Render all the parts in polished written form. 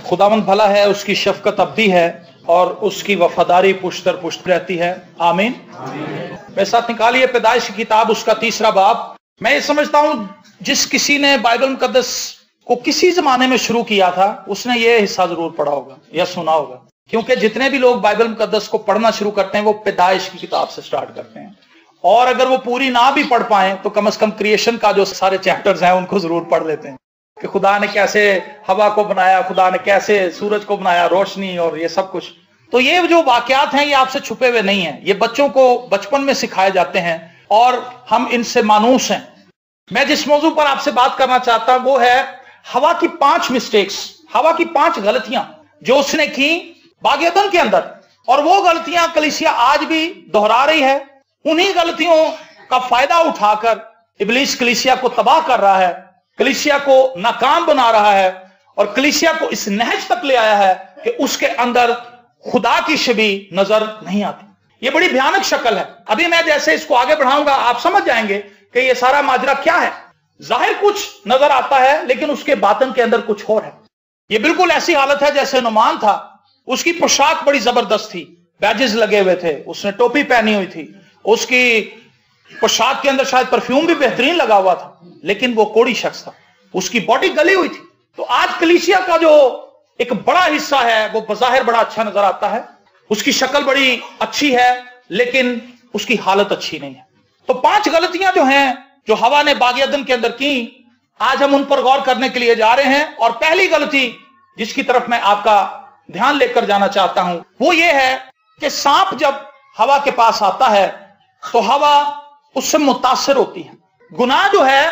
खुदावंद भला है, उसकी शफकत अब भी है और उसकी वफादारी पुश्त दर पुश्त रहती है। आमीन। मेरे साथ निकालिए पैदाइश की किताब, उसका 3रा बाब। मैं ये समझता हूं जिस किसी ने बाइबल मुकद्दस को किसी जमाने में शुरू किया था उसने ये हिस्सा जरूर पढ़ा होगा या सुना होगा, क्योंकि जितने भी लोग बाइबल मुकद्दस को पढ़ना शुरू करते हैं वो पैदाइश की किताब से स्टार्ट करते हैं, और अगर वो पूरी ना भी पढ़ पाए तो कम से कम क्रिएशन का जो सारे चैप्टर्स हैं उनको जरूर पढ़ लेते हैं कि खुदा ने कैसे हवा को बनाया, खुदा ने कैसे सूरज को बनाया, रोशनी और ये सब कुछ। तो ये जो वाकयात हैं ये आपसे छुपे हुए नहीं हैं, ये बच्चों को बचपन में सिखाए जाते हैं और हम इनसे मानूस हैं। मैं जिस मौजू पर आपसे बात करना चाहता हूं वो है हवा की 5 मिस्टेक्स, हवा की 5 गलतियां जो उसने की बाग एदन के अंदर, और वो गलतियां कलीसिया आज भी दोहरा रही है। उन्हीं गलतियों का फायदा उठाकर इब्लीस कलीसिया को तबाह कर रहा है, कलीसिया को नाकाम बना रहा है और कलीसिया को इस नहज तक ले आया है कि उसके अंदर खुदा की छवि नजर नहीं आती। ये बड़ी भयानक शक्ल है। अभी मैं जैसे इसको आगे बढ़ाऊंगा आप समझ जाएंगे कि ये सारा माजरा क्या है। जाहिर कुछ नजर आता है लेकिन उसके बातन के अंदर कुछ और है। ये बिल्कुल ऐसी हालत है जैसे नुमान था, उसकी पोशाक बड़ी जबरदस्त थी, बैजेस लगे हुए थे, उसने टोपी पहनी हुई थी, उसकी पोशाक के अंदर शायद परफ्यूम भी बेहतरीन लगा हुआ था, लेकिन वो कोढ़ी शख्स था, उसकी बॉडी गली हुई थी। तो आज कलीसिया का जो एक बड़ा हिस्सा है वो बज़ाहिर बड़ा अच्छा नजर आता है, उसकी शक्ल बड़ी अच्छी है लेकिन उसकी हालत अच्छी नहीं है। तो 5 गलतियां जो हैं जो हवा ने बाग एदन के अंदर की, आज हम उन पर गौर करने के लिए जा रहे हैं। और पहली गलती जिसकी तरफ मैं आपका ध्यान लेकर जाना चाहता हूं वो ये है कि सांप जब हवा के पास आता है तो हवा उससे मुतासिर होती है। गुनाह जो है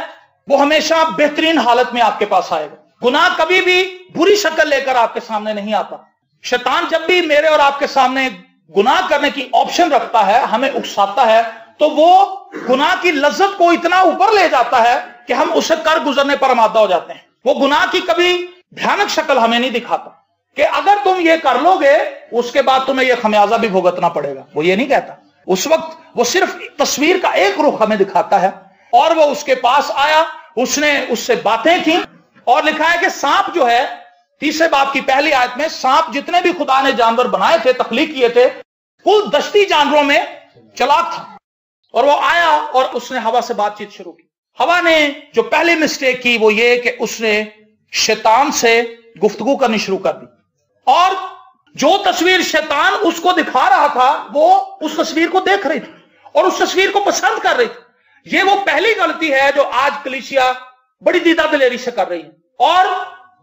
वो हमेशा बेहतरीन हालत में आपके पास आएगा, गुनाह कभी भी बुरी शक्ल लेकर आपके सामने नहीं आता। शैतान जब भी मेरे और आपके सामने गुनाह करने की ऑप्शन रखता है, हमें उकसाता है, तो वो गुनाह की लज्जत को इतना ऊपर ले जाता है कि हम उसे कर गुजरने पर आमादा हो जाते हैं। वो गुनाह की कभी भयानक शक्ल हमें नहीं दिखाता कि अगर तुम ये कर लोगे उसके बाद तुम्हें ये खमियाजा भी भुगतना पड़ेगा, वो ये नहीं कहता। उस वक्त वो सिर्फ तस्वीर का एक रुख हमें दिखाता है। और वो उसके पास आया, उसने उससे बातें की और लिखा है कि सांप जो है 3 बाब की पहली आयत में, सांप जितने भी खुदा ने जानवर बनाए थे, तख्लीक किए थे, कुल दश्ती जानवरों में चलाक था। और वो आया और उसने हवा से बातचीत शुरू की। हवा ने जो पहली मिस्टेक की वो ये कि उसने शैतान से गुफ्तगू करनी शुरू कर दी, और जो तस्वीर शैतान उसको दिखा रहा था वो उस तस्वीर को देख रही थी और उस तस्वीर को पसंद कर रही थी। ये वो पहली गलती है जो आज कलीसिया बड़ी दीदा दिलेरी से कर रही है। और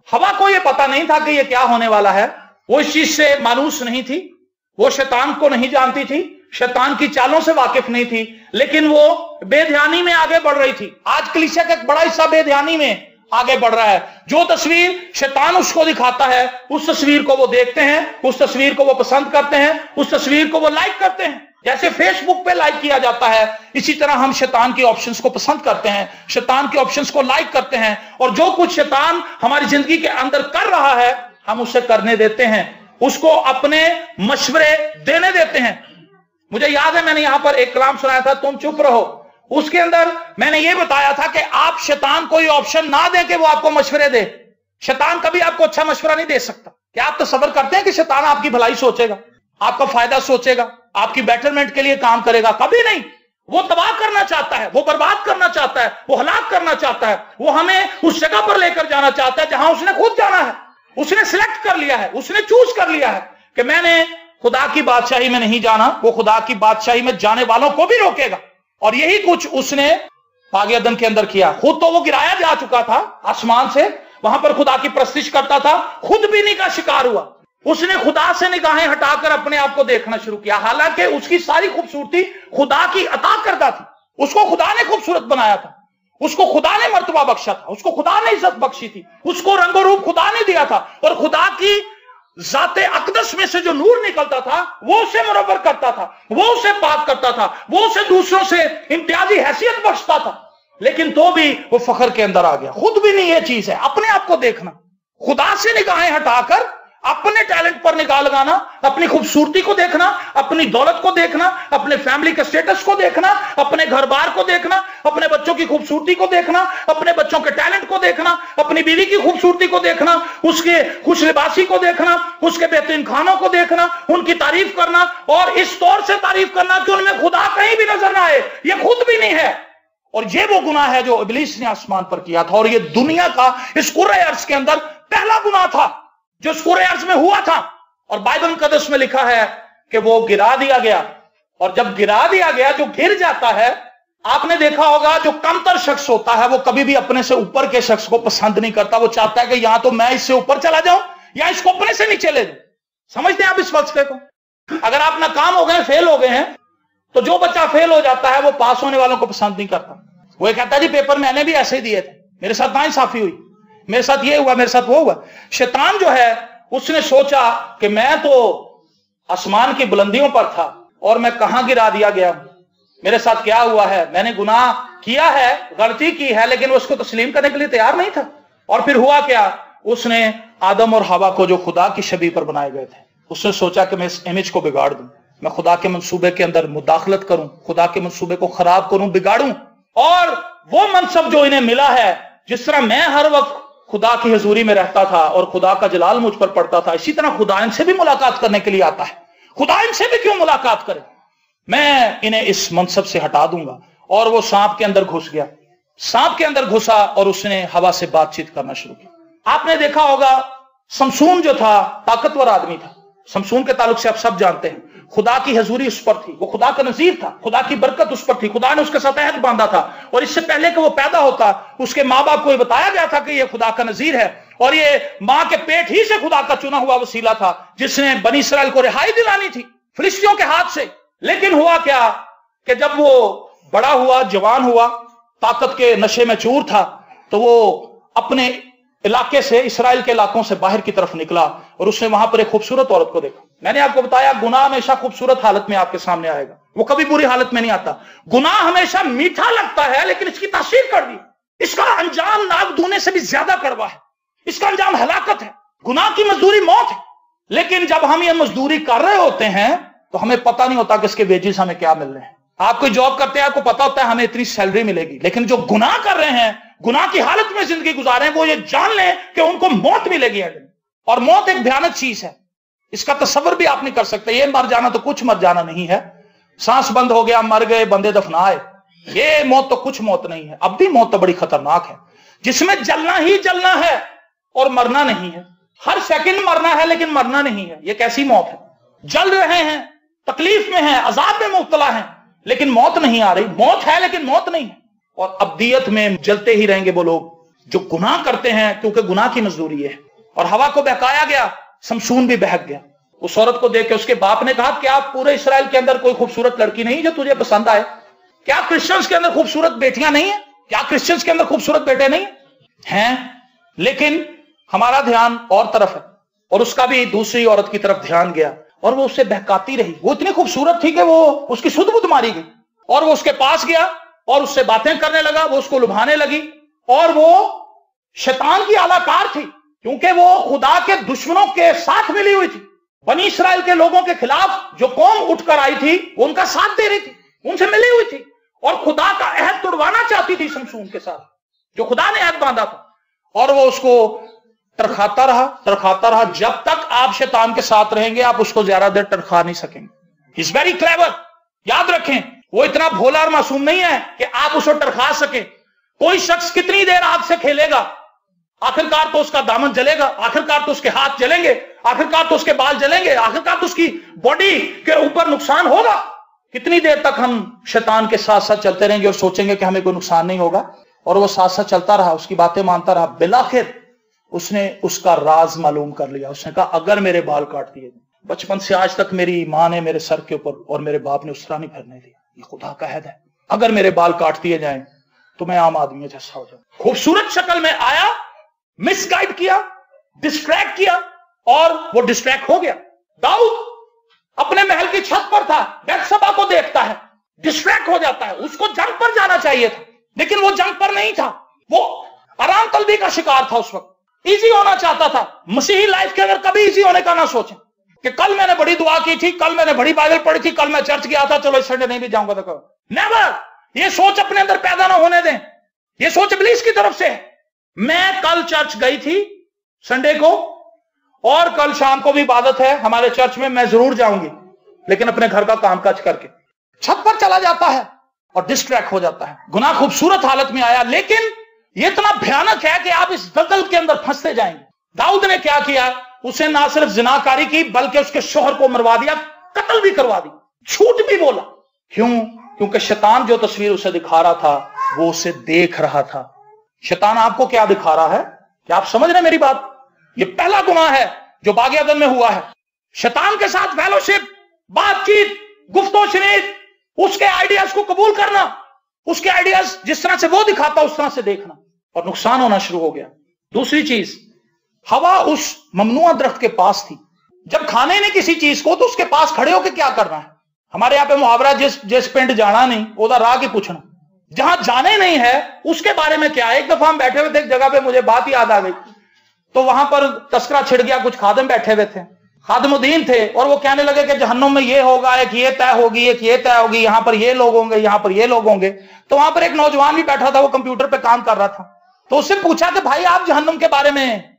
हवा को यह पता नहीं था कि यह क्या होने वाला है, वो इस चीज से मानूस नहीं थी, वो शैतान को नहीं जानती थी, शैतान की चालों से वाकिफ नहीं थी, लेकिन वो बेध्यानी में आगे बढ़ रही थी। आज कलीसिया का एक बड़ा हिस्सा बेध्यानी में आगे बढ़ रहा है। जो तस्वीर शैतान उसको दिखाता है उस तस्वीर को वो देखते हैं, उस तस्वीर को वो पसंद करते हैं, उस तस्वीर को वो लाइक करते हैं। जैसे फेसबुक पे लाइक किया जाता है, इसी तरह हम शैतान के ऑप्शंस को पसंद करते हैं, शैतान के ऑप्शंस को लाइक करते हैं, और जो कुछ शैतान हमारी जिंदगी के अंदर कर रहा है हम उसे करने देते हैं, उसको अपने मशवरे देने देते हैं। मुझे याद है मैंने यहां पर एक कलाम सुनाया था, तुम चुप रहो। उसके अंदर मैंने यह बताया था कि आप शैतान को ये ऑप्शन ना दें कि वो आपको मशवरे दे। शैतान कभी आपको अच्छा मशवरा नहीं दे सकता। क्या आप तसव्वुर करते हैं कि शैतान आपकी भलाई सोचेगा, आपका फायदा सोचेगा, आपकी बेटरमेंट के लिए काम करेगा? कभी नहीं। वो तबाह करना चाहता है, वो बर्बाद करना चाहता है, वो हलाक करना चाहता है, वो हमें उस जगह पर लेकर जाना चाहता है जहां उसने खुद जाना है। उसने सिलेक्ट कर लिया है, उसने चूज कर लिया है कि मैंने खुदा की बादशाही में नहीं जाना, वो खुदा की बादशाही में जाने वालों को भी रोकेगा। और यही कुछ उसने बाग एदन के अंदर किया। खुद तो वो गिराया जा चुका था आसमान से, वहां पर खुदा की परस्तिश करता था, खुद बीनी का शिकार हुआ। उसने खुदा से निगाहें हटाकर अपने आप को देखना शुरू किया, हालांकि उसकी सारी खूबसूरती खुदा की अता करता थी। उसको खुदा ने खूबसूरत बनाया था, उसको खुदा ने मर्तबा बख्शा था, उसको खुदा ने इज्जत बख्शी थी, उसको रंगो रूप खुदा ने दिया था, और खुदा की जाते अकदस में से जो नूर निकलता था वो उसे मुरव्वर करता था, वो उसे पाक करता था, वो उसे दूसरों से इम्तियाजी हैसियत बख्शता था। लेकिन तो भी वो फखर के अंदर आ गया। खुद भी नहीं ये चीज है अपने आप को देखना, खुदा से निगाहें हटाकर अपने टैलेंट पर निगाह लगाना, अपनी खूबसूरती को देखना, अपनी दौलत को देखना, अपने फैमिली के स्टेटस को देखना, अपने घर बार को देखना, अपने बच्चों की खूबसूरती को देखना, अपने बच्चों के टैलेंट को देखना, अपनी बीवी की खूबसूरती को देखना, उसके खुश लिबासी को देखना, उसके बेहतरीन खानों को देखना, उनकी तारीफ करना और इस तौर से तारीफ करना कि उनमें खुदा कहीं भी नजर ना आए, ये खुद भी नहीं है। और ये वो गुनाह है जो इब्लीस ने आसमान पर किया था, और ये दुनिया का इस कुर्रे अर्ज के अंदर पहला गुनाह था जो इस कुर्रे अर्ज में हुआ था। और बाइबल मुकद्दस में लिखा है कि वो गिरा दिया गया, और जब गिरा दिया गया, जो गिर जाता है, आपने देखा होगा जो कमतर शख्स होता है वो कभी भी अपने से ऊपर के शख्स को पसंद नहीं करता। वो चाहता है कि या तो मैं इससे ऊपर चला जाऊं या इसको अपने से नीचे ले जाऊं। समझते हैं आप इस फलसफे को? अगर आप नाकाम हो गए, फेल हो गए हैं, तो जो बच्चा फेल हो जाता है वो पास होने वालों को पसंद नहीं करता। वो कहता है जी पेपर मैंने भी ऐसे ही दिए थे, मेरे साथ नाइंसाफी हुई, मेरे साथ ये हुआ, मेरे साथ वो हुआ। शैतान जो है उसने सोचा कि मैं तो आसमान की बुलंदियों पर था और मैं कहां गिरा दिया गया हूं, मेरे साथ क्या हुआ है, मैंने गुनाह किया है, गलती की है, लेकिन वो उसको तस्लीम करने के लिए तैयार नहीं था। और फिर हुआ क्या, उसने आदम और हवा को जो खुदा की शबीह पर बनाए गए थे, उसने सोचा कि मैं इस इमेज को बिगाड़ दूं, मैं खुदा के मंसूबे के अंदर मुदाखलत करूं, खुदा के मंसूबे को खराब करूं, बिगाड़ूं, और वो मनसब जो इन्हें मिला है, जिस तरह मैं हर वक्त खुदा की हजूरी में रहता था और खुदा का जलाल मुझ पर पड़ता था, इसी तरह खुदा इनसे भी मुलाकात करने के लिए आता है। खुदा इनसे भी क्यों मुलाकात करे, मैं इन्हें इस मनसब से हटा दूंगा। और वो सांप के अंदर घुस गया, सांप के अंदर घुसा और उसने हवा से बातचीत करना शुरू किया। आपने देखा होगा शमसून जो था ताकतवर आदमी था, शमसून के ताल्लुक से आप सब जानते हैं, खुदा की हजूरी उस पर थी, वो खुदा का नजीर था, खुदा की बरकत उस पर थी, खुदा ने उसके साथ अहद बांधा था। और इससे पहले कि वो पैदा होता, उसके माँ बाप को ये बताया गया था कि ये खुदा का नजीर है, और ये माँ के पेट ही से खुदा का चुना हुआ वसीला था जिसने बनी इसराइल को रिहाई दिलानी थी फिलिस्तियों के हाथ से। लेकिन हुआ क्या कि जब वो बड़ा हुआ, जवान हुआ, ताकत के नशे में चूर था, तो वो अपने इलाके से, इसराइल के इलाकों से बाहर की तरफ निकला और उसने वहां पर एक खूबसूरत औरत को देखा। मैंने आपको बताया गुनाह हमेशा खूबसूरत हालत में आपके सामने आएगा, वो कभी बुरी हालत में नहीं आता। गुनाह हमेशा मीठा लगता है लेकिन इसकी तासीर कड़वी, इसका अंजाम नाक धोने से भी ज्यादा कड़वा है, इसका अंजाम हलाकत है, गुनाह की मजदूरी मौत है। लेकिन जब हम ये मजदूरी कर रहे होते हैं तो हमें पता नहीं होता कि इसके वेजेस हमें क्या मिल रहे हैं। आप कोई जॉब करते हैं, आपको पता होता है हमें इतनी सैलरी मिलेगी, लेकिन जो गुनाह कर रहे हैं, गुनाह की हालत में जिंदगी गुजार रहे हैं, वो ये जान लें कि उनको मौत मिलेगी। और मौत एक भयानक चीज है, इसका तस्वर भी आप नहीं कर सकते। ये मर जाना तो कुछ मर जाना नहीं है, सांस बंद हो गया, मर गए, बंदे दफनाए, ये मौत तो कुछ मौत नहीं है। अब भी मौत तो बड़ी खतरनाक है, जिसमें जलना ही जलना है और मरना नहीं है। हर सेकंड मरना है लेकिन मरना नहीं है। ये कैसी मौत है? जल रहे हैं, तकलीफ में हैं, अजाब में मुब्तला हैं, लेकिन मौत नहीं आ रही। मौत है लेकिन मौत नहीं है। और अब्दियत में जलते ही रहेंगे वो लोग जो गुनाह करते हैं, क्योंकि गुनाह की मजदूरी है। और हवा को बहकाया गया, शमसून भी बहक गया। उस औरत को देख के उसके बाप ने कहा, क्या पूरे इसराइल के अंदर कोई खूबसूरत लड़की नहीं जो तुझे पसंद आए? क्या क्रिश्चियंस के अंदर खूबसूरत बेटियां नहीं है? क्या क्रिश्चियंस के अंदर खूबसूरत बेटे नहीं हैं? लेकिन हमारा ध्यान और तरफ है, और उसका भी दूसरी औरत की तरफ ध्यान गया और वो उससे बहकाती रही। वो इतनी खूबसूरत थी कि वो उसकी सुध बुध मारी गई, और वो उसके पास गया और उससे बातें करने लगा, वो उसको लुभाने लगी। और वो शैतान की आलाकार थी, क्योंकि वो खुदा के दुश्मनों के साथ मिली हुई थी। बनी इसराइल के लोगों के खिलाफ जो कौम उठकर आई थी, वो उनका साथ दे रही थी, उनसे मिली हुई थी, और खुदा का अहद तोड़वाना चाहती थी शमसून के साथ, जो खुदा ने अहद बांधा था। और वो उसको टरखाता रहा। जब तक आप शैतान के साथ रहेंगे, आप उसको ज्यादा देर टरखा नहीं सकेंगे। इज वेरी क्लेवर, याद रखें, वो इतना भोला और मासूम नहीं है कि आप उसको टरखा सके। कोई शख्स कितनी देर आग से खेलेगा, आखिरकार तो उसका दामन जलेगा, आखिरकार तो उसके हाथ जलेंगे, आखिरकार तो उसके बाल जलेंगे, आखिरकार तो उसकी बॉडी के ऊपर नुकसान होगा। कितनी देर तक हम शैतान के साथ साथ चलते रहेंगे और सोचेंगे कि हमें कोई नुकसान नहीं होगा? और वो साथ साथ चलता रहा, उसकी बातें मानता रहा। बिलाखिर उसने उसका राज मालूम कर लिया। उसने कहा, अगर मेरे बाल काट दिए, बचपन से आज तक मेरी माँ ने मेरे सर के ऊपर और मेरे बाप ने उस तरह नहीं फिरने दिया, ये खुदा का अहद है, अगर मेरे बाल काट दिए जाएं तो मैं आम आदमी जैसा हो जाऊं। खूबसूरत शक्ल में आया, मिसगाइड किया, डिस्ट्रैक्ट किया, और वो डिस्ट्रैक्ट हो गया। दाऊद अपने महल की छत पर था, बैतशबा को देखता है, डिस्ट्रैक्ट हो जाता है। उसको जंग पर जाना चाहिए था, लेकिन वो जंग पर नहीं था, वो आराम तलबी का शिकार था उस वक्त। इजी होना चाहता था। मसीही लाइफ के अंदर कभी इजी होने का ना सोचें कि कल मैंने बड़ी दुआ की थी, कल मैंने बड़ी बाइबल पढ़ी थी, कल मैं चर्च गया था, चलो इस संडे नहीं भी जाऊंगा तो नेवर। ये सोच अपने अंदर पैदा ना होने दें। ये सोच इब्लीस की तरफ से है। मैं कल चर्च गई थी संडे को, और कल शाम को भी इबादत है हमारे चर्च में, मैं जरूर जाऊंगी, लेकिन अपने घर का कामकाज करके छत पर चला जाता है और डिस्ट्रैक्ट हो जाता है। गुनाह खूबसूरत हालत में आया, लेकिन ये इतना भयानक है कि आप इस दलदल के अंदर फंसते जाएंगे। दाऊद ने क्या किया? उसे ना सिर्फ जिनाकारी की बल्कि उसके शोहर को मरवा दिया, कत्ल भी करवा दी, झूठ भी बोला। क्यों? क्योंकि शैतान जो तस्वीर उसे दिखा रहा था वो उसे देख रहा था। शैतान आपको क्या दिखा रहा है? क्या आप समझ रहे हैं मेरी बात? ये पहला गुनाह है जो बाग़ अदन में हुआ है। शैतान के साथ फेलोशिप, बातचीत, गुफ्तो शनीद, उसके आइडियाज को कबूल करना, उसके आइडियाज जिस तरह से वो दिखाता उस तरह से देखना, और नुकसान होना शुरू हो गया। दूसरी चीज, हवा उस ममनुआ दरख्त के पास थी। जब खाने नहीं किसी चीज को तो उसके पास खड़े होकर क्या करना है? हमारे यहां पे मुहावरा, जिस पिंड जाना नहीं ओदा राह की पूछना। जहां जाने नहीं है उसके बारे में क्या? एक दफा हम बैठे हुए थे एक जगह पे, मुझे बात याद आ गई, तो वहां पर तस्करा छिड़ गया। कुछ खादिम बैठे हुए थे, खादिमुद्दीन थे, और वो कहने लगे कि जहन्नुम में ये होगा, एक ये तय होगी, एक ये तय होगी, यहां पर ये लोग होंगे, यहां पर ये लोग होंगे। तो वहां पर एक नौजवान भी बैठा था, वो कंप्यूटर पे काम कर रहा था। तो उससे पूछा कि भाई आप जहन्नुम के बारे में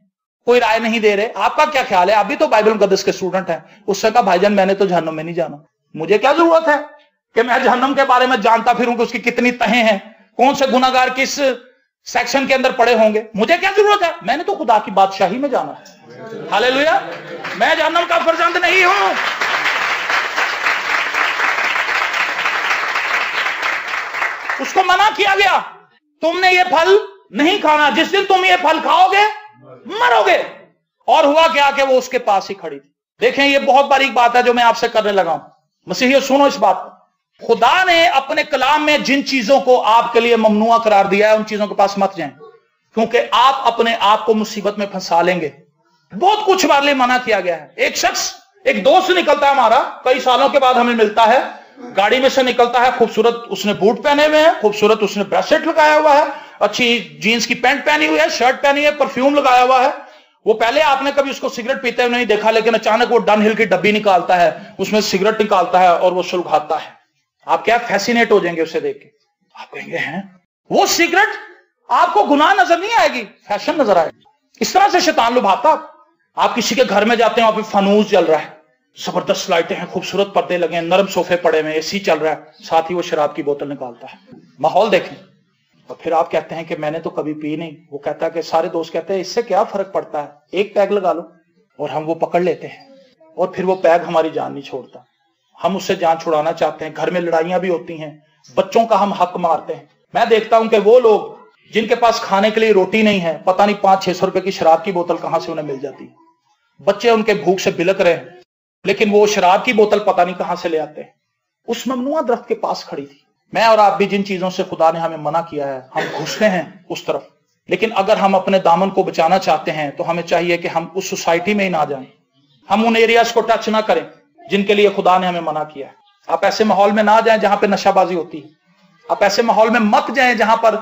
कोई राय नहीं दे रहे, आपका क्या ख्याल है? आप भी तो बाइबल मुकद्दस के स्टूडेंट हैं। उससे कहा भाईजान मैंने तो जहन्नुम में नहीं जाना, मुझे क्या जरूरत है कि मैं जहन्नुम के बारे में जानता फिरूं कि उसकी कितनी तहें हैं, कौन से गुनाहगार किस सेक्शन के अंदर पड़े होंगे, मुझे क्या जरूरत है? मैंने तो खुदा की बादशाही में जाना है। हालेलुया। मैं जहन्नुम का फर्जंद नहीं हूं। उसको मना किया गया, तुमने ये फल नहीं खाना, जिस दिन तुम ये फल खाओगे मरोगे। और हुआ क्या कि वो उसके पास ही खड़ी थी। देखें, ये बहुत बारीक बात है जो मैं आपसे करने लगा हूं। मसीहियों सुनो इस बात को। खुदा ने अपने कलाम में जिन चीजों को आपके लिए ममनुआ करार दिया है उन चीजों के पास मत जाएं, क्योंकि आप अपने आप को मुसीबत में फंसा लेंगे। बहुत कुछ हमारे लिए मना किया गया है। एक शख्स, एक दोस्त निकलता है हमारा, कई सालों के बाद हमें मिलता है, गाड़ी में से निकलता है, खूबसूरत उसने बूट पहने हुए हैं, खूबसूरत उसने ब्रेसलेट लगाया हुआ है, अच्छी जीन्स की पैंट पहनी हुई है, शर्ट पहनी है, परफ्यूम लगाया हुआ है। वो पहले आपने कभी उसको सिगरेट पीते हुए नहीं देखा, लेकिन अचानक वो डन हिल की डब्बी निकालता है, उसमें सिगरेट निकालता है और वो सुलगाता है। आप क्या फैसिनेट हो जाएंगे उसे देख के। आप कहेंगे हैं वो सिगरेट आपको गुनाह नजर नहीं आएगी, फैशन नजर आएगी। इस तरह से शैतान लुभाता। आप किसी के घर में जाते हैं, वहां पे फनूस जल रहा है, जबरदस्त लाइटें हैं, खूबसूरत पर्दे लगे हैं, नरम सोफे पड़े हुए, एसी चल रहा है, साथ ही वो शराब की बोतल निकालता है। माहौल देखें। और फिर आप कहते हैं कि मैंने तो कभी पी नहीं। वो कहता है कि सारे दोस्त कहते हैं इससे क्या फर्क पड़ता है, एक पैग लगा लो। और हम वो पकड़ लेते हैं, और फिर वो पैग हमारी जान नहीं छोड़ता। हम उससे जान छुड़ाना चाहते हैं, घर में लड़ाइयां भी होती हैं, बच्चों का हम हक मारते हैं। मैं देखता हूं कि वो लोग जिनके पास खाने के लिए रोटी नहीं है, पता नहीं 500-600 रुपए की शराब की बोतल कहां से उन्हें मिल जाती है। बच्चे उनके भूख से बिलक रहे हैं, लेकिन वो शराब की बोतल पता नहीं कहां से ले आते हैं। उस ममनुआ दरख्त के पास खड़ी थी। मैं और आप भी जिन चीजों से खुदा ने हमें मना किया है, हम घुसते हैं उस तरफ। लेकिन अगर हम अपने दामन को बचाना चाहते हैं तो हमें चाहिए कि हम उस सोसाइटी में ही ना जाएं, हम उन एरियाज को टच ना करें जिनके लिए खुदा ने हमें मना किया है। आप ऐसे माहौल में ना जाएं जहां पर नशाबाजी होती है। आप ऐसे माहौल में मत जाएं जहां पर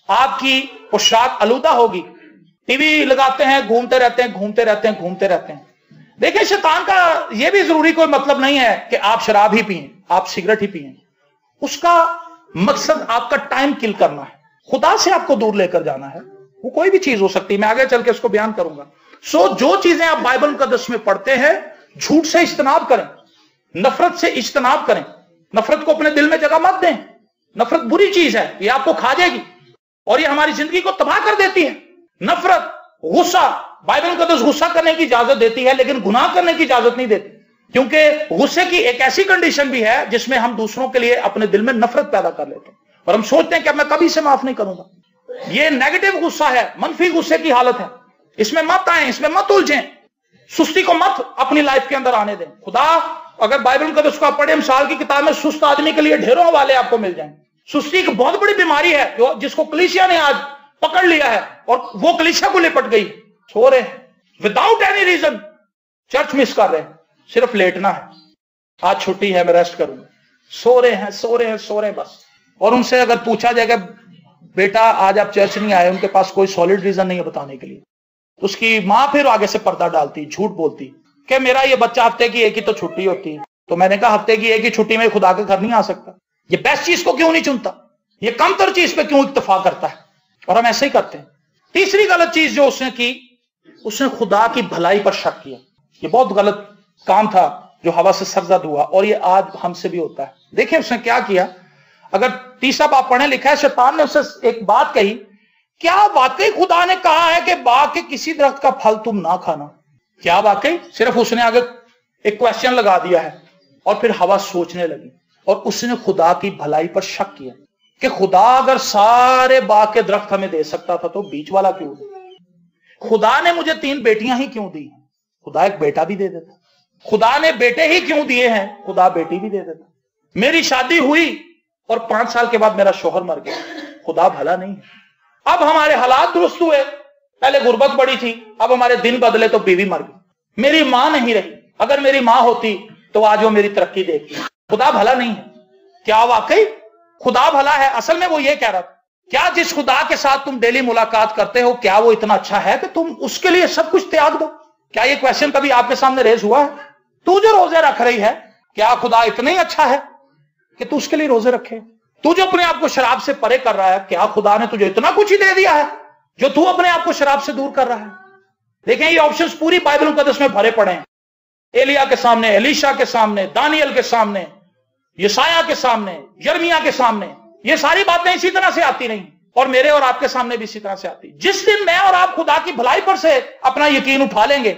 आपकी पोशाक आलूदा होगी। टीवी लगाते हैं, घूमते रहते हैं, घूमते रहते हैं, घूमते रहते हैं। देखिए, शैतान का यह भी जरूरी कोई मतलब नहीं है कि आप शराब ही पिएं, आप सिगरेट ही पिएं। उसका मकसद आपका टाइम किल करना है, खुदा से आपको दूर लेकर जाना है। वो कोई भी चीज हो सकती है, मैं आगे चल के उसको बयान करूंगा। जो चीजें आप बाइबल मुकद्दस में पढ़ते हैं, झूठ से इज्तनाब करें, नफरत से इज्तनाब करें। नफरत को अपने दिल में जगह मत दें। नफरत बुरी चीज है, ये आपको खा जाएगी और ये हमारी जिंदगी को तबाह कर देती है। नफरत, गुस्सा, बाइबल मुकद्दस गुस्सा करने की इजाजत देती है, लेकिन गुनाह करने की इजाजत नहीं देती, क्योंकि गुस्से की एक ऐसी कंडीशन भी है जिसमें हम दूसरों के लिए अपने दिल में नफरत पैदा कर लेते हैं और हम सोचते हैं कि अब मैं कभी से माफ नहीं करूंगा। ये नेगेटिव गुस्सा है, मनफी गुस्से की हालत है। इसमें मत आए, इसमें मत उलझें, सुस्ती को मत अपनी लाइफ के अंदर आने दें। खुदा अगर बाइबल मुकद्दस को आप पढ़े, मिसाल की किताब में सुस्त आदमी के लिए ढेरों हवाले आपको मिल जाएंगे। सुस्ती एक बहुत बड़ी बीमारी है जिसको कलीसिया ने आज पकड़ लिया है और वो कलीसिया को लिपट गई। सो रहे हैं without any reason, church miss कर रहे हैं, सिर्फ लेटना है, आज छुट्टी है मैं रेस्ट करूंगा। सो रहे हैं, सो रहे हैं, सो रहे हैं बस। और उनसे अगर पूछा जाएगा बेटा आज आप चर्च नहीं आए, उनके पास कोई सॉलिड रीजन नहीं है बताने के लिए। تو اس کی ماں پھر آگے سے پردہ ڈالتی, جھوٹ بولتی کہ میرا یہ بچہ ہفتے کی ایک ہی تو چھٹی ہوتی ہے. تو میں نے کہا ہفتے کی ایک ہی چھٹی میں خدا کے گھر نہیں آ سکتا؟ یہ بیسٹ چیز کو کیوں نہیں چنتا؟ یہ کم تر چیز پہ کیوں اکتفا کرتا ہے؟ اور ہم ایسے ہی کرتے ہیں. تیسری غلط چیز جو اس نے کی, اس نے خدا کی بھلائی پر شک کیا. یہ بہت غلط کام تھا جو ہوا سے سرزد ہوا, اور یہ آج ہم سے بھی ہوتا ہے. دیکھیں اس نے کیا کیا. اگر تیسرا باب پڑھیں, لکھا ہے شیطان نے اسے ایک بات کہی, کیا واقعی خدا نے کہا ہے کہ باغ کے کسی درخت کا پھل تم نہ کھانا؟ کیا واقعی؟ صرف اس نے آگے ایک کوشچن لگا دیا ہے, اور پھر ہوا سوچنے لگی, اور اس نے خدا کی بھلائی پر شک کیا کہ خدا اگر سارے باغ کے درخت ہمیں دے سکتا تھا تو بیچ والا کیوں دے؟ خدا نے مجھے 3 بیٹیاں ہی کیوں دی؟ خدا ایک بیٹا بھی دے دیتا. خدا نے بیٹے ہی کیوں دیے ہیں؟ خدا بیٹی بھی دے دیتا. میری شادی ہوئی اور 5 سال کے بعد میرا شوہر مر گیا, خدا بھلا نہیں ہے. اب ہمارے حالات درست ہوئے, پہلے غربت بڑی تھی, اب ہمارے دن بدلے تو بیوی مر گئی. میری ماں نہیں رہی, اگر میری ماں ہوتی تو آج وہ میری ترقی دیکھتی. خدا بھلا نہیں ہے. کیا واقعی خدا بھلا ہے؟ اصل میں وہ یہ کہہ رہا تھا, کیا جس خدا کے ساتھ تم ڈیلی ملاقات کرتے ہو, کیا وہ اتنا اچھا ہے کہ تم اس کے لیے سب کچھ تیاگ دو؟ کیا یہ کوشچن کبھی آپ کے سامنے ریز ہوا ہے؟ تو جو روزے رکھ رہی ہے, کیا خدا اتنا ہی اچھا ہے کہ تو اس کے لیے روزے رکھے؟ تو جو اپنے آپ کو شراب سے پرے کر رہا ہے, کیا خدا نے تجھے اتنا کچھ ہی دے دیا ہے جو تو اپنے آپ کو شراب سے دور کر رہا ہے؟ دیکھیں یہ آپشنز پوری بائبل مقدس میں بھرے پڑے ہیں. ایلیا کے سامنے, ایلیشا کے سامنے, دانیل کے سامنے, یسایہ کے سامنے, یرمیا کے سامنے. یہ ساری باتیں اسی طرح سے آتی نہیں, اور میرے اور آپ کے سامنے بھی اسی طرح سے آتی. جس دن میں اور آپ خدا کی بھلائی پر سے اپنا یقین اٹھا لیں گے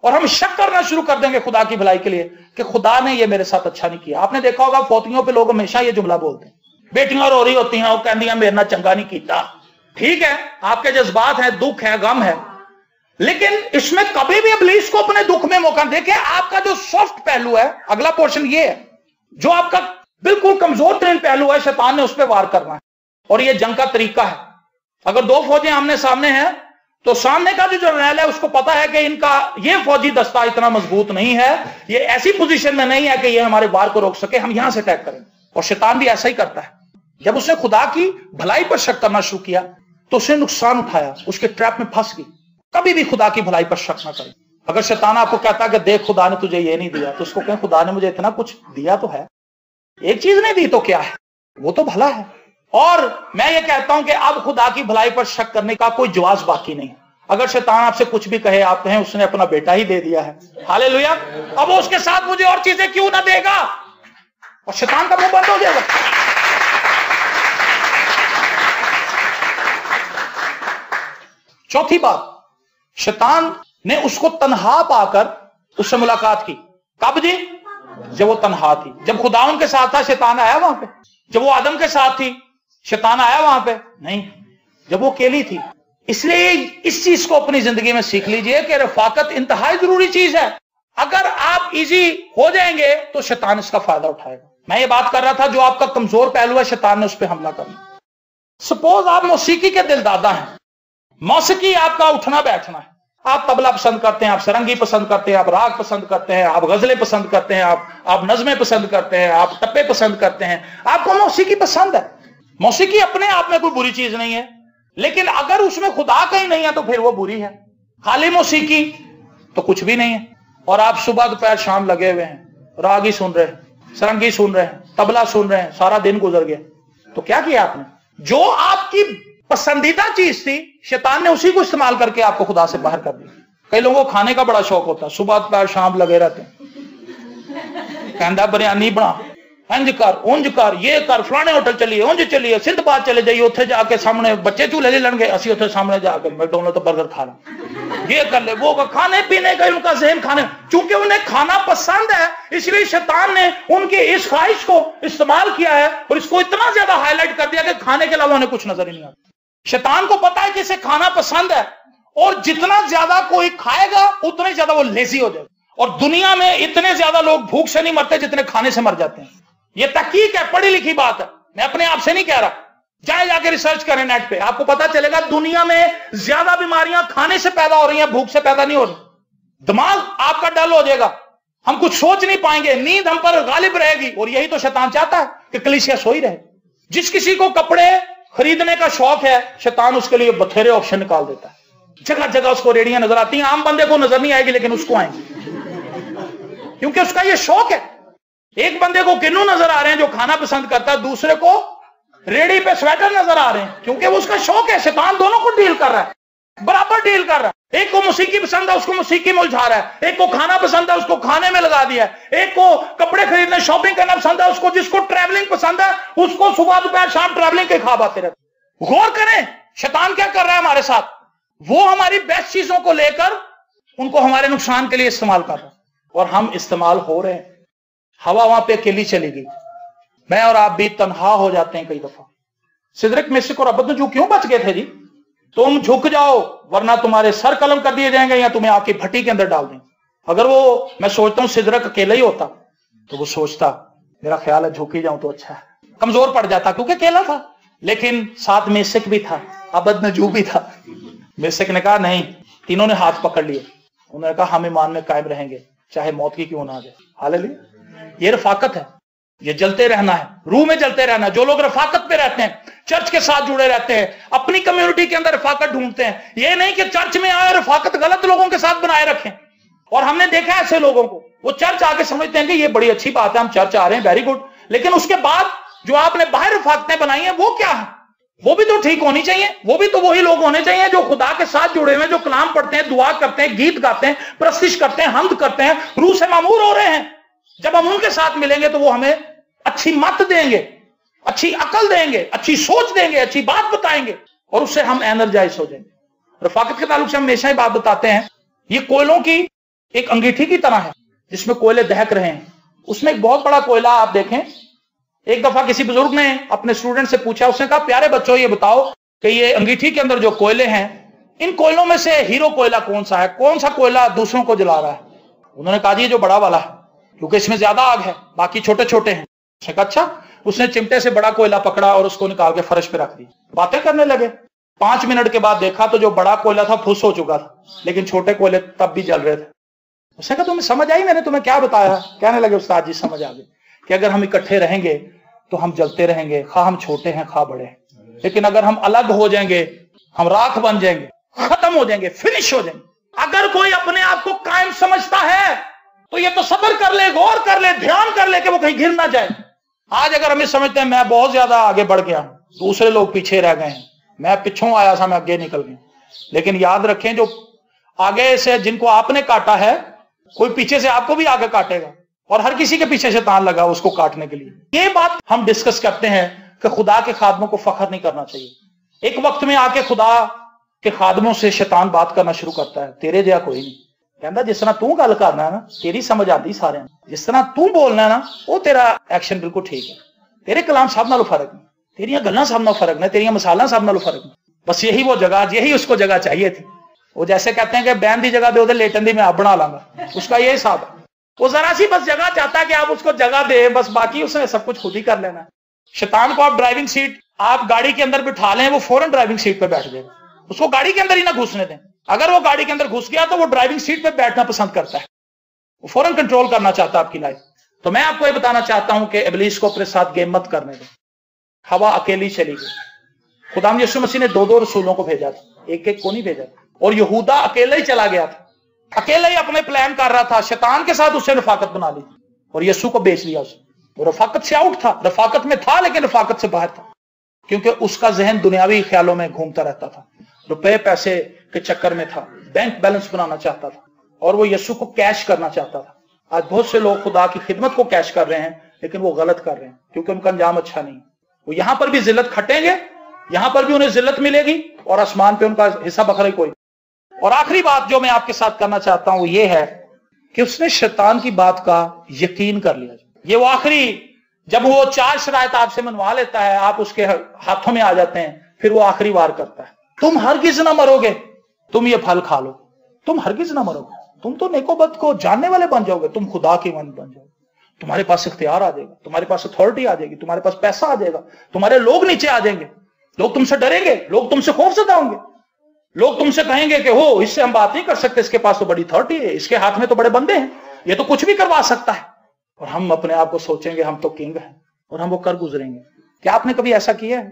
اور ہم شک کرنا شروع کر دیں گے خدا کی بھلائی کے لیے کہ خدا نے یہ میرے ساتھ اچھا نہیں کیا. آپ نے دیکھا ہوگا فوتیوں پہ لوگ ہمیشہ یہ جملہ بولتے ہیں, بیٹیاں رو رہی ہوتی ہیں, وہ کہندیاں میرے نہ چنگا نہیں کیتا. ٹھیک ہے, آپ کے جذبات ہیں, دکھ ہے, غم ہے, لیکن اس میں کبھی بھی ابلیس کو اپنے دکھ میں موقع. دیکھیں آپ کا جو سافٹ پہلو ہے, اگلا پورشن یہ ہے, جو آپ کا بالکل کمزور ترین پہلو ہے, شیطان نے اس پہ وار کرنا ہے. اور یہ جنگ کا طریقہ ہے. اگر 2 فوجیں آمنے سامنے ہیں تو سامنے کا جو جرنیل ہے اس کو پتا ہے کہ ان کا یہ فوجی دستہ اتنا مضبوط نہیں ہے, یہ ایسی پوزیشن میں نہیں ہے کہ یہ ہمارے وار کو روک سکے, ہم یہاں سے اٹیک کریں. اور شیطان بھی ایسا ہی کرتا ہے. جب اس نے خدا کی بھلائی پر شک کرنا شروع کیا تو اس نے نقصان اٹھایا, اس کے ٹریپ میں پھنس گئی. کبھی بھی خدا کی بھلائی پر شک نہ کریں. اگر شیطان آپ کو کہتا ہے کہ دیکھ خدا نے تجھے یہ نہیں دیا, تو اس کو کہیں خدا نے مجھے اتنا کچھ دیا تو ہے, ایک چیز نہیں دی تو کیا ہے, وہ تو بھلا ہے. اور میں یہ کہتا ہوں کہ اب خدا کی بھلائی پر شک کرنے کا کوئی جواز باقی نہیں. اگر شیطان آپ سے کچھ بھی کہے, آپ کہیں اس نے اپنا بیٹا ہی دے دیا ہے, ہاللیلویا, اب وہ اس کے ساتھ مجھے اور چیزیں کیوں نہ دے گا, اور شیطان کا منہ بند ہو جائے گا. چوتھی بات, شیطان نے اس کو تنہا پا کر اس سے ملاقات کی. کب جی؟ جب وہ تنہا تھی. جب خدا ان کے ساتھ تھا شیطان آیا وہاں پہ؟ جب وہ آدم کے ساتھ تھی شیطان آیا وہاں پہ؟ نہیں, جب وہ اکیلی تھی. اس لیے اس چیز کو اپنی زندگی میں سیکھ لیجئے کہ رفاقت انتہائی ضروری چیز ہے. اگر آپ ایزی ہو جائیں گے تو شیطان اس کا فائدہ اٹھائے گا. میں یہ بات کر رہا تھا, جو آپ کا کمزور پہلو ہے شیطان نے اس پہ حملہ کرنا. سپوز آپ موسیقی کے دل دادا ہیں, موسیقی آپ کا اٹھنا بیٹھنا ہے, آپ طبلہ پسند کرتے ہیں, آپ سرنگی پسند کرتے ہیں, آپ راگ پسند کرتے ہیں, آپ غزلیں پسند کرتے ہیں, آپ نظمیں پسند کرتے ہیں, آپ ٹپے پسند کرتے ہیں, آپ کو موسیقی پسند ہے. موسیقی اپنے آپ میں کوئی بری چیز نہیں ہے, لیکن اگر اس میں خدا کہیں نہیں ہے تو پھر وہ بری ہے. خالی موسیقی تو کچھ بھی نہیں ہے, اور آپ صبح دوپہر شام لگے ہوئے ہیں, راگ ہی سن رہے ہیں, سرنگی سن رہے ہیں, طبلہ سن رہے ہیں, سارا دن گزر گیا. تو کیا کیا آپ نے؟ جو آپ کی پسندیدہ چیز تھی شیطان نے اسی کو استعمال کر کے آپ کو خدا سے باہر کر دیا. کئی لوگوں کو کھانے کا بڑا شوق ہوتا ہے, صبح دوپہر شام لگے رہتے ہیں, کہندا بریانی بنا, انج کر اونج کر, یہ کر, فلانے ہوٹل چلیے, اونج چلیے, سندھ باد چلے جائیے, اتنے جا کے سامنے بچے چولہے لے لیں گے, اسی اتنے سامنے جا کے میکڈونلڈ تو برگر کھا لیں, یہ کر لے, وہ کھانے پینے کا ان کا ذہن کھانے, چونکہ انہیں کھانا پسند ہے اس لیے شیطان نے ان کی اس خواہش کو استعمال کیا ہے اور اس کو اتنا زیادہ ہائی لائٹ کر دیا کہ کھانے کے علاوہ انہیں کچھ نظر ہی نہیں آتا. شیطان کو پتا ہے کہ اسے کھانا پسند ہے, اور جتنا زیادہ کوئی کھائے گا اتنا ہی زیادہ وہ لیزی ہو جائے گا. اور دنیا میں اتنے زیادہ لوگ بھوک سے نہیں مرتے جتنے کھانے سے مر جاتے ہیں. یہ تحقیق ہے, پڑھی لکھی بات ہے, میں اپنے آپ سے نہیں کہہ رہا. جائیں جا کے ریسرچ کریں نیٹ پہ, آپ کو پتا چلے گا دنیا میں زیادہ بیماریاں کھانے سے پیدا ہو رہی ہیں, بھوک سے پیدا نہیں ہو رہی. دماغ آپ کا ڈل ہو جائے گا, ہم کچھ سوچ نہیں پائیں گے, نیند ہم پر غالب رہے گی. اور یہی تو شیطان چاہتا ہے کہ کلیسیا سوئی رہے. جس کسی کو کپڑے خریدنے کا شوق ہے شیطان اس کے لیے بتھیرے آپشن نکال دیتا ہے. जगह जगह उसको रेडियां नजर आती हैं, आम बंदे को नजर नहीं आएगी लेकिन उसको आएंगी, क्योंकि उसका ये शौक है। एक बंदे को किन्नू नजर आ रहे हैं जो खाना पसंद करता है, दूसरे को रेडी पे स्वेटर नजर आ रहे हैं, क्योंकि वो उसका शौक है। शैतान दोनों को डील कर रहा है, बराबर डील कर रहा है। एक को मौसीकी पसंद है, उसको मौसीकी में उलझा रहा है। एक को खाना पसंद है, उसको खाने में लगा दिया है। एक को कपड़े खरीदने शॉपिंग करना पसंद है, उसको जिसको ट्रैवलिंग पसंद है उसको सुबह दोपहर शाम ट्रैवलिंग के ख्वाब आते रहते। गौर करें शैतान क्या कर रहा है हमारे साथ। वो हमारी बेस्ट चीजों को लेकर उनको हमारे नुकसान के लिए इस्तेमाल कर रहा है, और हम इस्तेमाल हो रहे हैं। हवा वहां पे अकेली चली गई, मैं और आप भी तन्हा हो जाते हैं कई दफा। सिदरक मेशक और अबदनजो क्यों बच गए थे जी? तुम झुक जाओ वरना तुम्हारे सर कलम कर दिए जाएंगे या तुम्हें आके भट्टी के अंदर डाल देंगे। अगर वो, मैं सोचता हूं सिदरक अकेला ही होता तो वो सोचता मेरा ख्याल है झुक ही जाऊं तो अच्छा है, कमजोर पड़ जाता क्योंकि अकेला था। लेकिन साथ मेशक भी था, अबदनजो भी था। मेशक ने कहा नहीं, तीनों ने हाथ पकड़ लिए। उन्होंने कहा हम ईमान में कायम रहेंगे चाहे मौत की क्यों ना आ जाए। हालेलुया। ये रफाकत है, ये जलते रहना है, रूह में जलते रहना है। जो लोग रफाकत पे रहते हैं, चर्च के साथ जुड़े रहते हैं, अपनी कम्युनिटी के अंदर रफाकत ढूंढते हैं। ये नहीं कि चर्च में आए रफाकत गलत लोगों के साथ बनाए रखें। और हमने देखा है ऐसे लोगों को, वो चर्च आके समझते हैं कि ये बड़ी अच्छी बात है, हम चर्च आ रहे हैं, वेरी गुड, लेकिन उसके बाद जो आपने बाहर रफाकतें बनाई हैं वो क्या है? वो भी तो ठीक होनी चाहिए। वो भी तो वही लोग होने चाहिए जो खुदा के साथ जुड़े हुए हैं, जो कलाम पढ़ते हैं, दुआ करते हैं, गीत गाते हैं, प्रस्तिश करते हैं, हम्द करते हैं, रूह से मामूर हो रहे हैं। जब हम उनके साथ मिलेंगे तो वो हमें अच्छी मत देंगे, अच्छी अकल देंगे, अच्छी सोच देंगे, अच्छी बात बताएंगे, और उससे हम एनर्जाइज हो जाएंगे। रफाकत के ताल्लुक से हम हमेशा ही बात बताते हैं, ये कोयलों की एक अंगीठी की तरह है जिसमें कोयले दहक रहे हैं। उसमें एक बहुत बड़ा कोयला आप देखें। एक दफा किसी बुजुर्ग ने अपने स्टूडेंट से पूछा, उसने कहा प्यारे बच्चों ये बताओ कि ये अंगीठी के अंदर जो कोयले हैं, इन कोयलों में से हीरो कोयला कौन सा है? कौन सा कोयला दूसरों को जला रहा है? उन्होंने कहा जी जो बड़ा वाला है, क्योंकि इसमें ज्यादा आग है, बाकी छोटे छोटे हैं। उसने कहा अच्छा। उसने चिमटे से बड़ा कोयला पकड़ा और उसको निकाल के फर्श पे रख दिया। बातें करने लगे। 5 मिनट के बाद देखा तो जो बड़ा कोयला था फुस हो चुका था, लेकिन छोटे कोयले तब भी जल रहे थे। उसने कहा तुम्हें समझ आई, मैंने तुम्हें क्या बताया? कहने लगे उस्ताद जी समझ आ गई कि अगर हम इकट्ठे रहेंगे तो हम जलते रहेंगे, खा हम छोटे हैं खा बड़े हैं। लेकिन अगर हम अलग हो जाएंगे, हम राख बन जाएंगे, खत्म हो जाएंगे, फिनिश हो जाएंगे। अगर कोई अपने आप को कायम समझता है तो ये तो सब्र कर ले, गौर कर ले, ध्यान कर ले कि वो कहीं गिर ना जाए। आज अगर हमें समझते हैं मैं बहुत ज्यादा आगे बढ़ गया, दूसरे लोग पीछे रह गए हैं, मैं पिछों आया था, मैं आगे निकल गया। लेकिन याद रखें जो आगे से जिनको आपने काटा है, कोई पीछे से आपको भी आगे काटेगा, और हर किसी के पीछे शैतान लगा उसको काटने के लिए। ये बात हम डिस्कस करते हैं कि खुदा के खादमों को फख्र नहीं करना चाहिए। एक वक्त में आके खुदा के खादमों से शैतान बात करना शुरू करता है, तेरे जैसा कोई नहीं। कहता जिस तरह तू गल करना है ना, तेरी समझ आती सारे, जिस तरह तू बोलना है ना, वो तेरा एक्शन बिल्कुल ठीक है। तेरे कलाम सब नालों फर्क नहीं, तेरिया गल्लां सब नालों फर्क नहीं, तेरिया मसाला सब नालों फर्क नहीं। बस यही वो जगह, यही उसको जगह चाहिए थी। वो जैसे कहते हैं कि बैन की जगह दे उधर लेटन दी मैं आप बना लांगा, उसका यही हिसाब है। वो जरा सी बस जगह चाहता है कि आप उसको जगह दे, बस बाकी उसने सब कुछ खुद ही कर लेना है। शैतान को आप ड्राइविंग सीट, आप गाड़ी के अंदर बिठा लें, वो फौरन ड्राइविंग सीट पे बैठ जाएगा। उसको गाड़ी के अंदर ही ना घुसने दें। अगर वो गाड़ी के अंदर घुस गया तो वो ड्राइविंग सीट पे बैठना पसंद करता है, वो फौरन कंट्रोल करना चाहता है आपकी लाइफ। तो मैं आपको ये बताना चाहता हूं कि इब्लीस को अपने साथ गेम मत करने दें। हवा अकेली चली गई। खुदाम यीशु मसीह ने 2-2 रसूलों को भेजा था, एक-एक को नहीं भेजा था। और यहूदा अकेला ही चला गया था, अकेला ही अपने प्लान कर रहा था। शैतान के साथ उससे रफाकत बना ली और यीशु को बेच लिया उसने। वो रफाकत से आउट था, रफाकत में था लेकिन रफाकत से बाहर था, क्योंकि उसका जहन दुनियावी ख्यालों में घूमता रहता था, रुपए पैसे के चक्कर में था, बैंक बैलेंस बनाना चाहता था, और वो यीशु को कैश करना चाहता था। आज बहुत से लोग खुदा की खिदमत को कैश कर रहे हैं, लेकिन वो गलत कर रहे हैं, क्योंकि उनका अंजाम अच्छा नहीं। वो यहां पर भी जिल्लत खटेंगे, यहां पर भी उन्हें जिल्लत मिलेगी, और आसमान पे उनका हिस्सा बखरा कोई। और आखिरी बात जो मैं आपके साथ करना चाहता हूं वो ये है कि उसने शैतान की बात का यकीन कर लिया। ये वो आखिरी, जब वो 4 शराइत आपसे मनवा लेता है, आप उसके हाथों में आ जाते हैं, फिर वो आखिरी वार करता है, तुम हरगिज ना मरोगे, तुम ये फल खा लो, तुम हरगिज ना मरोगे, तुम तो नेकोबद को जानने वाले बन जाओगे, तुम खुदा की मान बन जाओगे, तुम्हारे पास इख्तियार आ जाएगा, तुम्हारे पास अथॉरिटी आ जाएगी, तुम्हारे पास पैसा आ जाएगा, तुम्हारे लोग नीचे आ जाएंगे, लोग तुमसे डरेंगे, लोग तुमसे खौफजदा होंगे, लोग तुमसे कहेंगे कि हो इससे हम बात नहीं कर सकते, इसके पास तो बड़ी अथॉरिटी है, इसके हाथ में तो बड़े बंदे हैं, ये तो कुछ भी करवा सकता है। और हम अपने आप को सोचेंगे हम तो किंग हैं, और हम वो कर गुजरेंगे। क्या आपने कभी ऐसा किया है?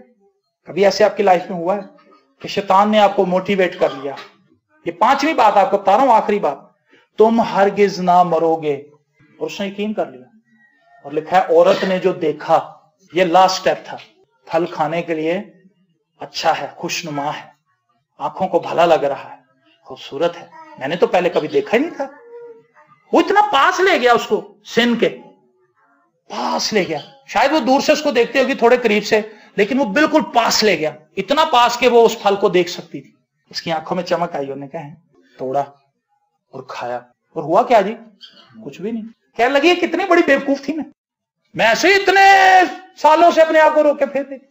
कभी ऐसे आपकी लाइफ में हुआ है कि शैतान ने आपको मोटिवेट कर लिया, ये 5वीं बात आपको बता रहा हूं, आखिरी बात, तुम हरगिज ना मरोगे। और उसने यकीन कर लिया। और लिखा है औरत ने जो देखा, ये लास्ट स्टेप था, फल खाने के लिए अच्छा है, खुशनुमा है, आंखों को भला लग रहा है, खूबसूरत है, मैंने तो पहले कभी देखा ही नहीं था। वो इतना पास ले गया उसको, सिन के पास ले गया। शायद वो दूर से उसको देखती होगी, थोड़े करीब से, लेकिन वो बिल्कुल पास ले गया, इतना पास कि वो उस फल को देख सकती थी। उसकी आंखों में चमक आई, उन्होंने कहा तोड़ा और खाया। और हुआ क्या जी? कुछ भी नहीं। कहने लगी कितनी बड़ी बेवकूफ थी मैं ऐसे ही इतने सालों से अपने आप को रोके फिरती थी,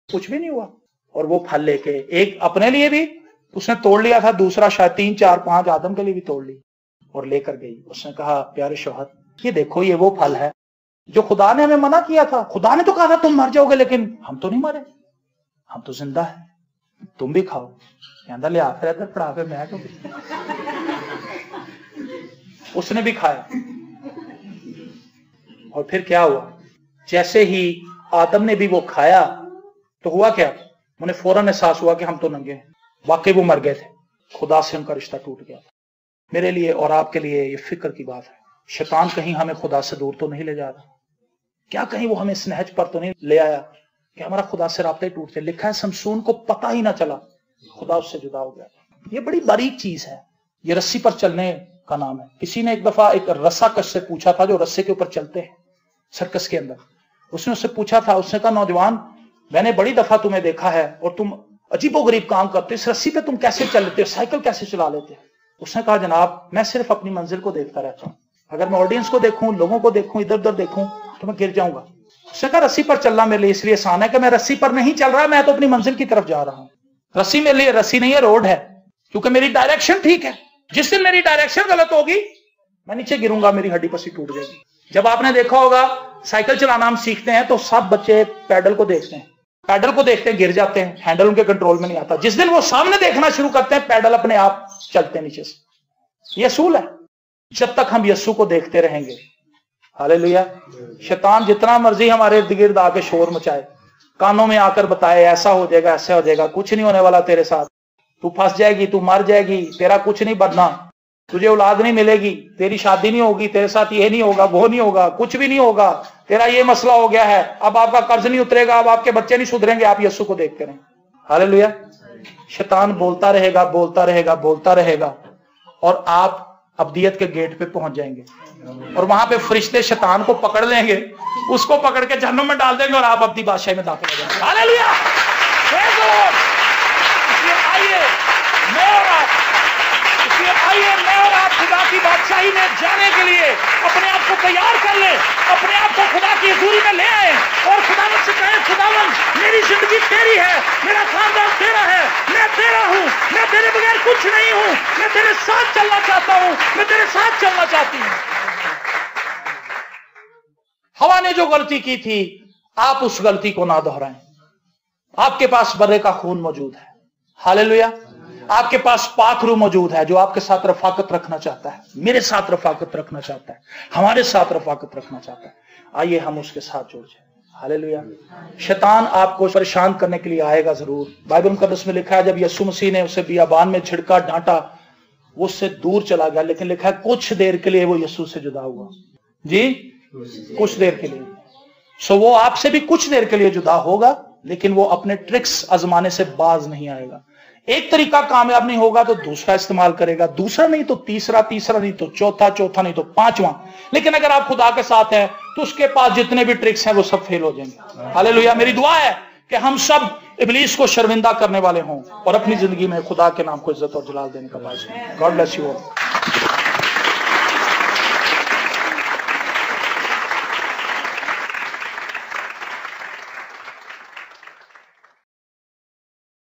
कुछ भी नहीं हुआ। और वो फल लेके एक अपने लिए भी उसने तोड़ लिया था, दूसरा शायद 3, 4, 5 आदम के लिए भी तोड़ ली और लेकर गई। उसने कहा प्यारे शौहर, ये देखो ये वो फल है जो खुदा ने हमें मना किया था। खुदा ने तो कहा था तुम मर जाओगे, लेकिन हम तो नहीं मरे, हम तो जिंदा है, तुम भी खाओ। कहता लिया फिर इधर पड़ा फिर मैं क्यों। उसने भी खाया। और फिर क्या हुआ? जैसे ही आदम ने भी वो खाया तो हुआ क्या? उन्हें फौरन एहसास हुआ कि हम तो नंगे हैं। वाकई वो मर गए थे, खुदा से उनका रिश्ता टूट गया था। मेरे लिए और आपके लिए ये फिक्र की बात है, शैतान कहीं हमें खुदा से दूर तो नहीं ले जा रहा? क्या कहीं वो हमें स्नेहज पर तो नहीं ले आया कि हमारा खुदा से राब्ता ही टूट जाए? लिखा है समसून को पता ही ना चला, खुदा उससे जुदा हो गया। ये बड़ी बारीक चीज है, ये रस्सी पर चलने का नाम है। किसी ने एक दफा एक रस्साकश से पूछा था, जो रस्से के ऊपर चलते हैं सर्कस के अंदर, उसने उससे पूछा था, उसने कहा नौजवान मैंने बड़ी दफा तुम्हें देखा है और तुम अजीबोगरीब काम करते हो, इस रस्सी पे तुम कैसे चल लेते हो, साइकिल कैसे चला लेते हो? उसने कहा जनाब मैं सिर्फ अपनी मंजिल को देखता रहता हूं, अगर मैं ऑडियंस को देखूं, लोगों को देखूं, इधर उधर देखूं तो मैं गिर जाऊंगा। उसने कहा रस्सी पर चलना मेरे लिए इसलिए आसान है कि मैं रस्सी पर नहीं चल रहा, मैं तो अपनी मंजिल की तरफ जा रहा हूं। रस्सी मेरे लिए रस्सी नहीं है, रोड है, क्योंकि मेरी डायरेक्शन ठीक है। जिस दिन मेरी डायरेक्शन गलत होगी मैं नीचे गिरूंगा, मेरी हड्डी पसी टूट जाएगी। जब आपने देखा होगा साइकिल चलाना हम सीखते हैं तो सब बच्चे पैडल को देखते हैं, पैडल को देखते हैं गिर जाते हैं, हैंडल उनके कंट्रोल में नहीं आता। जिस दिन वो सामने देखना शुरू करते हैं पैडल अपने आप चलते हैं नीचे से। ये असूल है। जब तक हम यीशु को देखते रहेंगे, हालेलुया, शैतान जितना मर्जी हमारे इर्द गिर्द आके शोर मचाए, कानों में आकर बताए ऐसा हो जाएगा ऐसा हो जाएगा, कुछ नहीं होने वाला तेरे साथ, तू फंस जाएगी, तू मर जाएगी, तेरा कुछ नहीं बनना, तुझे औलाद नहीं मिलेगी, तेरी शादी नहीं होगी, तेरे साथ ये नहीं होगा, वो नहीं होगा, कुछ भी नहीं होगा, तेरा ये मसला हो गया है, अब आपका कर्ज नहीं उतरेगा, अब आपके बच्चे नहीं सुधरेंगे, आप यीशु को देखते रहें। हालेलुया। शैतान बोलता रहेगा बोलता रहेगा बोलता रहेगा और आप अब्दियत के गेट पे पहुंच जाएंगे और वहां पे फरिश्ते शैतान को पकड़ लेंगे, उसको पकड़ के जहन्नुम में डाल देंगे और आप अपनी बादशाही में दाखिल हो जाएंगे। हालेलुया। आइए मैं और आप खुदा की बादशाही में जाने के लिए अपने आप को तैयार कर ले, अपने आप को खुदा की हजूरी में ले आए और खुदावंद से कहें खुदावंद मेरी जिंदगी तेरी है, मेरा खानदान तेरा है, मैं तेरा हूं, मैं तेरे बगैर कुछ नहीं हूं, मैं तेरे साथ चलना चाहता हूं, मैं तेरे साथ चलना चाहती हूं। हवा ने जो गलती की थी आप उस गलती को ना दोहराएं। आपके पास बर्रे का खून मौजूद है। हालेलुया। आपके पास पाक रूह मौजूद है जो आपके साथ रफाकत रखना चाहता है, मेरे साथ रफाकत रखना चाहता है, हमारे साथ रफाकत रखना चाहता है। आइए हम उसके साथ जुड़ जाए। हालेलुया। शैतान आपको परेशान करने के लिए आएगा जरूर। बाइबल मुकद्दस में लिखा है जब यीशु मसीह ने उसे बियाबान में झिड़का डांटा वो उससे दूर चला गया, लेकिन लिखा है कुछ देर के लिए वो यीशु से जुदा हुआ। जी, कुछ देर के लिए। सो वो आपसे भी कुछ देर के लिए जुदा होगा, लेकिन वो अपने ट्रिक्स आजमाने से बाज नहीं आएगा। एक तरीका कामयाब नहीं होगा तो दूसरा इस्तेमाल करेगा, दूसरा नहीं तो तीसरा, तीसरा नहीं तो चौथा, चौथा नहीं तो पांचवा। लेकिन अगर आप खुदा के साथ हैं तो उसके पास जितने भी ट्रिक्स हैं वो सब फेल हो जाएंगे। हालेलुया। मेरी दुआ है कि हम सब इब्लीस को शर्मिंदा करने वाले हों और अपनी जिंदगी में खुदा के नाम को इज्जत और जलाल देने का बायस हों। God bless you all.